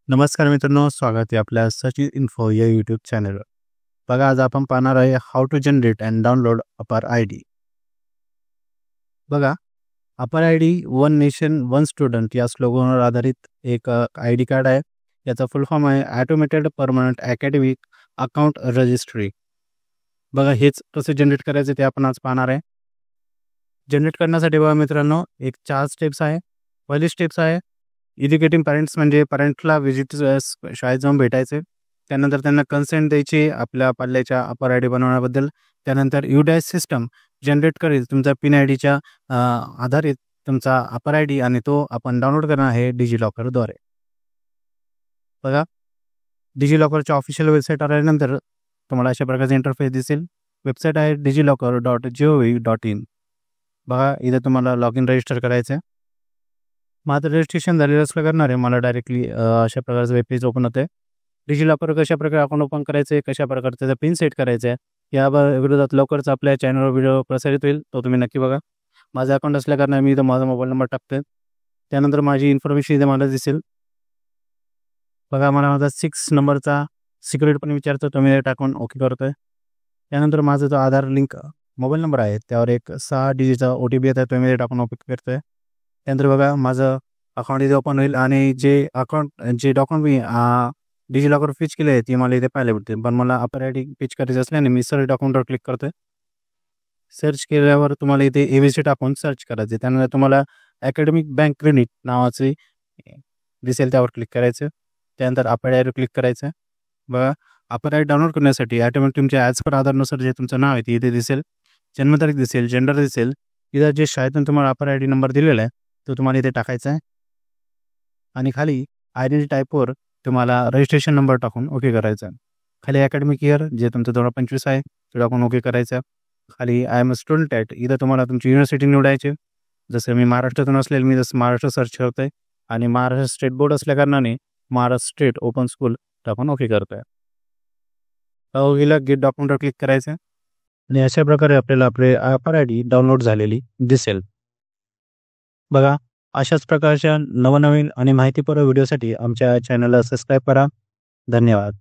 नमस्कार मित्रांनो, स्वागत आहे आपल्या सचिन इन्फो या यूट्यूब चॅनलवर. बघा, आज आपण पाहणार आहे how to generate and download APAAR I D. बघा, APAAR I D one nation one student या स्लोगनवर आधारित एक आय डी कार्ड आहे. याचा फुल फॉर्म आहे automated permanent academic account registry. बघा, हेच कसं जनरेट करायचं ते आपण आज पाहणार आहे. जनरेट करण्यासाठी बघा मित्रांनो, एक 4 स्टेप्स आहे. पहिली स्टेप्स आहे एज्युकेटिंग पॅरेंट्स, म्हणजे पॅरेंटला व्हिजिट शाळेत जाऊन भेटायचे. त्यानंतर त्यांना कन्सेंट द्यायची आपल्या पाल्याच्या अपार आय डी बनवण्याबद्दल. त्यानंतर UDAS सिस्टम जनरेट करेल तुमचा पिन आय डीच्या आधारित तुमचा अपार आय डी, आणि तो आपण डाउनलोड करणार आहे डिजिलॉकरद्वारे. बघा, डिजिलॉकरच्या ऑफिशियल वेबसाईट आल्यानंतर तुम्हाला अशा प्रकारचा इंटरफेस दिसेल. वेबसाईट आहे digillocker.gov.in. बघा, इथं तुम्हाला लॉग इन रजिस्टर करायचं आहे. माझं रजिस्ट्रेशन झालेलं असलं करणार आहे, मला डायरेक्टली अशा प्रकारचं वेब पेज ओपन होतं आहे. डिजिलॉकर कशा प्रकारे अकाउंट ओपन करायचं आहे, कशा प्रकारे त्याचा पिन सेट करायचा आहे, या विरोधात लवकरच आपल्या चॅनलवर व्हिडिओ प्रसारित होईल, तो तुम्ही नक्की बघा. माझं अकाउंट असल्याकारणाने मी इथं माझा मोबाईल नंबर टाकतो. त्यानंतर माझी इन्फॉर्मेशन इथे मला दिसेल. बघा, मला माझा 6 नंबरचा सिक्रेट पण विचारतो, तो मी टाकून ओके करतो आहे. त्यानंतर माझा जो आधार लिंक मोबाईल नंबर आहे त्यावर एक 6 डिजिटचा OTP येत आहे, तो मी टाकून ओके करतो आहे. त्यानंतर बघा, माझं अकाउंट इथे ओपन होईल आणि जे डॉक्युमेंट मी डिजिलॉकर फिच केले आहे ती मला इथे पाहायला भेटते. पण मला अपार आय डी फिच करायचं असल्याने मी सर्च डॉक्युमेंटवर क्लिक करतो आहे. सर्च केल्यावर तुम्हाला इथे ABC टाकून सर्च करायचे. त्यानंतर तुम्हाला अकॅडमिक बँक क्रेडिट नावाचे दिसेल, त्यावर क्लिक करायचं. त्यानंतर अपार आय डीवर क्लिक करायचं. बघा, अपार आय डी डाउनलोड करण्यासाठी ऑटोमॅटिक तुमच्या ॲज पर आधारनुसार जे तुमचं नाव आहे ते इथे दिसेल, जन्मतारीख दिसेल, जेंडर दिसेल. इथं जे शाळेतून तुम्हाला अपार आय डी नंबर दिलेला आहे तो तुम्हाला इथे टाकायचा आहे. आणि खाली आयडेंटिटी टाईपवर तुम्हाला रजिस्ट्रेशन नंबर टाकून ओके करायचा आहे. खाली अकॅडमिक इयर जे तुमचं 2025 आहे ते टाकून ओके करायचं. खाली I am a student at, इथं तुम्हाला तुमची युनिव्हर्सिटी निवडायची. जसं मी महाराष्ट्रातून असलेलं मी जसं महाराष्ट्र सर्च करतो आहे, आणि महाराष्ट्र स्टेट बोर्ड असल्याकारणाने महाराष्ट्र स्टेट ओपन स्कूल टाकून ओके करतो आहे. गेट डॉक्युमेंटवर क्लिक करायचं आणि अशा प्रकारे आपल्याला आपले अपार आय डी डाउनलोड झालेली दिसेल. बघा, अशाच प्रकारच्या नवनवीन आणि माहितीपूर्ण व्हिडिओसाठी आमच्या चॅनलला सबस्क्राईब करा. धन्यवाद.